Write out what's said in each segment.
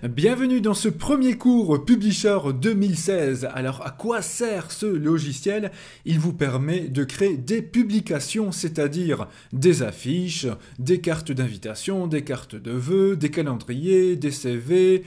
Bienvenue dans ce premier cours Publisher 2016. Alors à quoi sert ce logiciel? Il vous permet de créer des publications, c'est-à-dire des affiches, des cartes d'invitation, des cartes de vœux, des calendriers, des CV,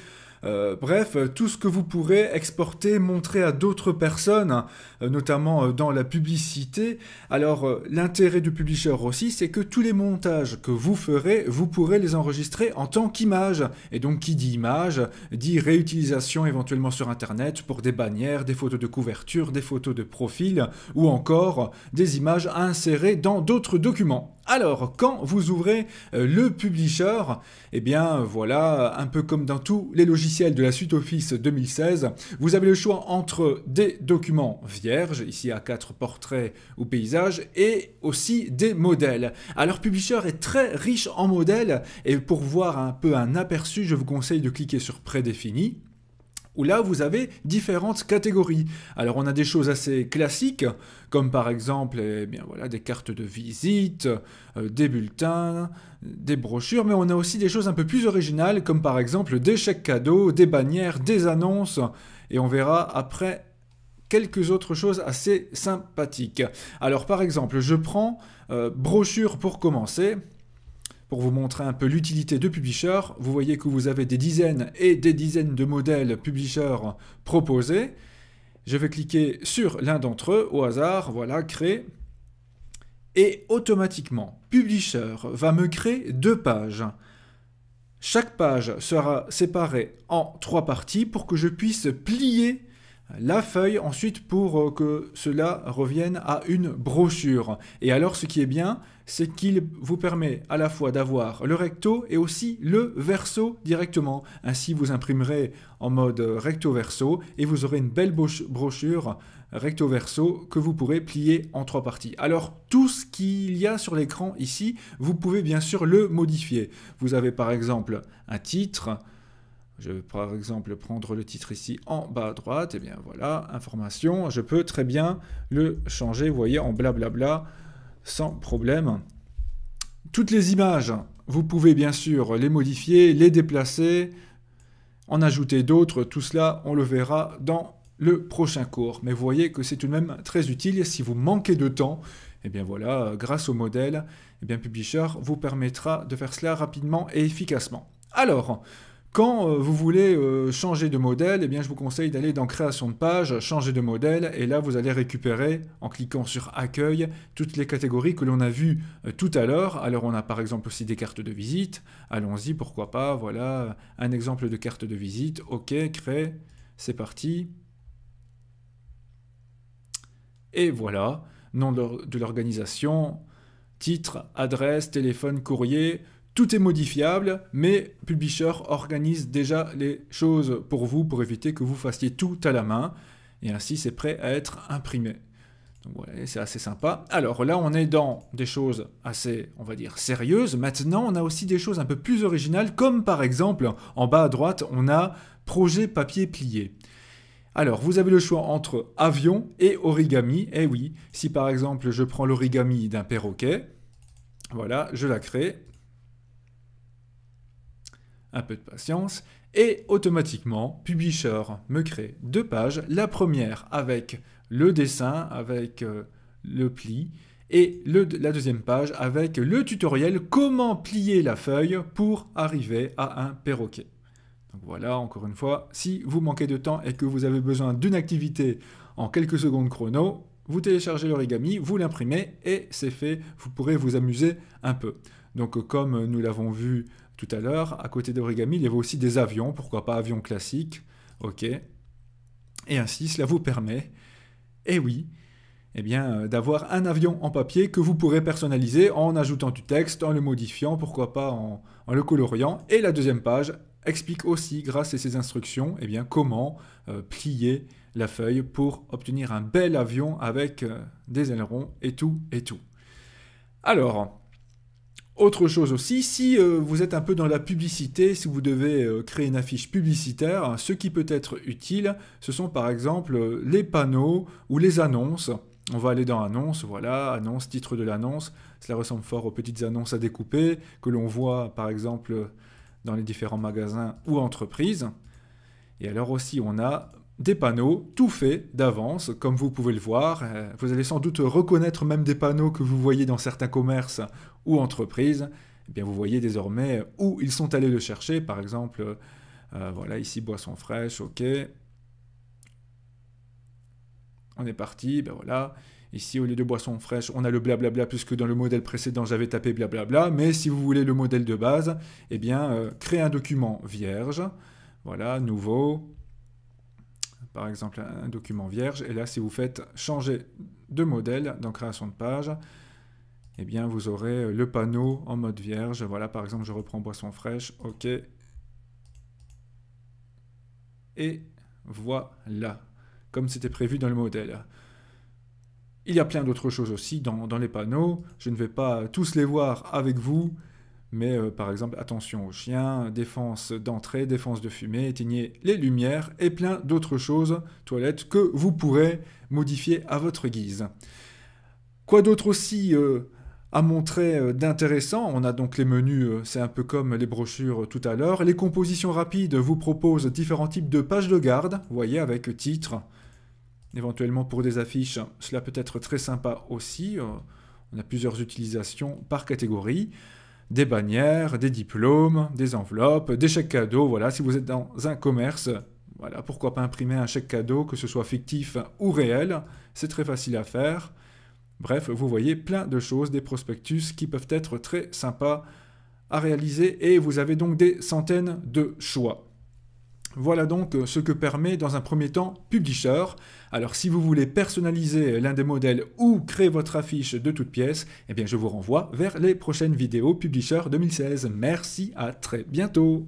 bref, tout ce que vous pourrez exporter, montrer à d'autres personnes, notamment dans la publicité. Alors, l'intérêt du Publisher aussi, c'est que tous les montages que vous ferez, vous pourrez les enregistrer en tant qu'image. Et donc, qui dit image, dit réutilisation éventuellement sur Internet pour des bannières, des photos de couverture, des photos de profil, ou encore des images à insérer dans d'autres documents. Alors, quand vous ouvrez le Publisher, eh bien voilà, un peu comme dans tous les logiciels de la suite Office 2016, vous avez le choix entre des documents vierges, ici A4 portraits ou paysages, et aussi des modèles. Alors Publisher est très riche en modèles, et pour voir un peu un aperçu, je vous conseille de cliquer sur Prédéfini, où là vous avez différentes catégories. Alors on a des choses assez classiques, comme par exemple des cartes de visite, des bulletins, des brochures, mais on a aussi des choses un peu plus originales, comme par exemple des chèques cadeaux, des bannières, des annonces, et on verra après quelques autres choses assez sympathiques. Alors par exemple, je prends brochure pour commencer. Pour vous montrer un peu l'utilité de Publisher, vous voyez que vous avez des dizaines et des dizaines de modèles Publisher proposés. Je vais cliquer sur l'un d'entre eux, au hasard, voilà, créer. Et automatiquement, Publisher va me créer 2 pages. Chaque page sera séparée en 3 parties pour que je puisse plier la feuille ensuite pour que cela revienne à une brochure. Et alors ce qui est bien, c'est qu'il vous permet à la fois d'avoir le recto et aussi le verso directement. Ainsi vous imprimerez en mode recto verso et vous aurez une belle brochure recto verso que vous pourrez plier en 3 parties. Alors tout ce qu'il y a sur l'écran ici, vous pouvez bien sûr le modifier. Vous avez par exemple un titre. Je vais par exemple prendre le titre ici en bas à droite, et bien voilà, information, je peux très bien le changer, vous voyez, en blablabla, sans problème. Toutes les images, vous pouvez bien sûr les modifier, les déplacer, en ajouter d'autres, tout cela on le verra dans le prochain cours. Mais vous voyez que c'est tout de même très utile, si vous manquez de temps, et bien voilà, grâce au modèle, et bien Publisher vous permettra de faire cela rapidement et efficacement. Alors, quand vous voulez changer de modèle, eh bien, je vous conseille d'aller dans Création de page, changer de modèle, et là vous allez récupérer, en cliquant sur Accueil, toutes les catégories que l'on a vues tout à l'heure. Alors on a par exemple aussi des cartes de visite, allons-y, pourquoi pas, voilà, un exemple de carte de visite, ok, crée, c'est parti. Et voilà, nom de l'organisation, titre, adresse, téléphone, courrier. Tout est modifiable, mais Publisher organise déjà les choses pour vous, pour éviter que vous fassiez tout à la main. Et ainsi, c'est prêt à être imprimé. Donc voilà, c'est assez sympa. Alors là, on est dans des choses assez, on va dire, sérieuses. Maintenant, on a aussi des choses un peu plus originales, comme par exemple, en bas à droite, on a projet papier plié. Alors, vous avez le choix entre avion et origami. Eh oui, si par exemple, je prends l'origami d'un perroquet, voilà, je la crée. Un peu de patience, et automatiquement, Publisher me crée 2 pages, la première avec le dessin, avec le pli, et la deuxième page avec le tutoriel comment plier la feuille pour arriver à un perroquet. Donc voilà, encore une fois, si vous manquez de temps et que vous avez besoin d'une activité en quelques secondes chrono, vous téléchargez l'origami, vous l'imprimez, et c'est fait, vous pourrez vous amuser un peu. Donc comme nous l'avons vu tout à l'heure, à côté d'origami, il y avait aussi des avions, pourquoi pas avions classiques, ok. Et ainsi, cela vous permet, eh oui, eh bien, d'avoir un avion en papier que vous pourrez personnaliser en ajoutant du texte, en le modifiant, pourquoi pas en le coloriant. Et la deuxième page explique aussi, grâce à ces instructions, eh bien, comment plier la feuille pour obtenir un bel avion avec des ailerons et tout, et tout. Alors, autre chose aussi, si vous êtes un peu dans la publicité, si vous devez créer une affiche publicitaire, ce qui peut être utile, ce sont par exemple les panneaux ou les annonces. On va aller dans annonce, voilà, annonce, titre de l'annonce. Cela ressemble fort aux petites annonces à découper que l'on voit par exemple dans les différents magasins ou entreprises. Et alors aussi, on a des panneaux tout faits d'avance, comme vous pouvez le voir. Vous allez sans doute reconnaître même des panneaux que vous voyez dans certains commerces ou entreprises. Eh bien, vous voyez désormais où ils sont allés le chercher. Par exemple, voilà, ici, boisson fraîche, ok. On est parti, ben voilà. Ici, au lieu de boisson fraîche, on a le blablabla, puisque dans le modèle précédent, j'avais tapé blablabla. Mais si vous voulez le modèle de base, eh bien, créez un document vierge. Voilà, nouveau. Par exemple, un document vierge. Et là, si vous faites changer de modèle dans création de page, eh bien, vous aurez le panneau en mode vierge. Voilà, par exemple, je reprends boisson fraîche. OK. Et voilà, comme c'était prévu dans le modèle. Il y a plein d'autres choses aussi dans les panneaux. Je ne vais pas tous les voir avec vous, mais par exemple, attention aux chiens, défense d'entrée, défense de fumée, éteignez les lumières et plein d'autres choses, toilettes, que vous pourrez modifier à votre guise. Quoi d'autre aussi à montrer d'intéressant? On a donc les menus, c'est un peu comme les brochures tout à l'heure. Les compositions rapides vous proposent différents types de pages de garde, vous voyez, avec titre. Éventuellement pour des affiches, cela peut être très sympa aussi. On a plusieurs utilisations par catégorie. Des bannières, des diplômes, des enveloppes, des chèques cadeaux. Voilà, si vous êtes dans un commerce, voilà, pourquoi pas imprimer un chèque cadeau, que ce soit fictif ou réel. C'est très facile à faire. Bref, vous voyez plein de choses, des prospectus qui peuvent être très sympas à réaliser et vous avez donc des centaines de choix. Voilà donc ce que permet dans un premier temps Publisher. Alors si vous voulez personnaliser l'un des modèles ou créer votre affiche de toutes pièces, eh bien je vous renvoie vers les prochaines vidéos Publisher 2016. Merci, à très bientôt.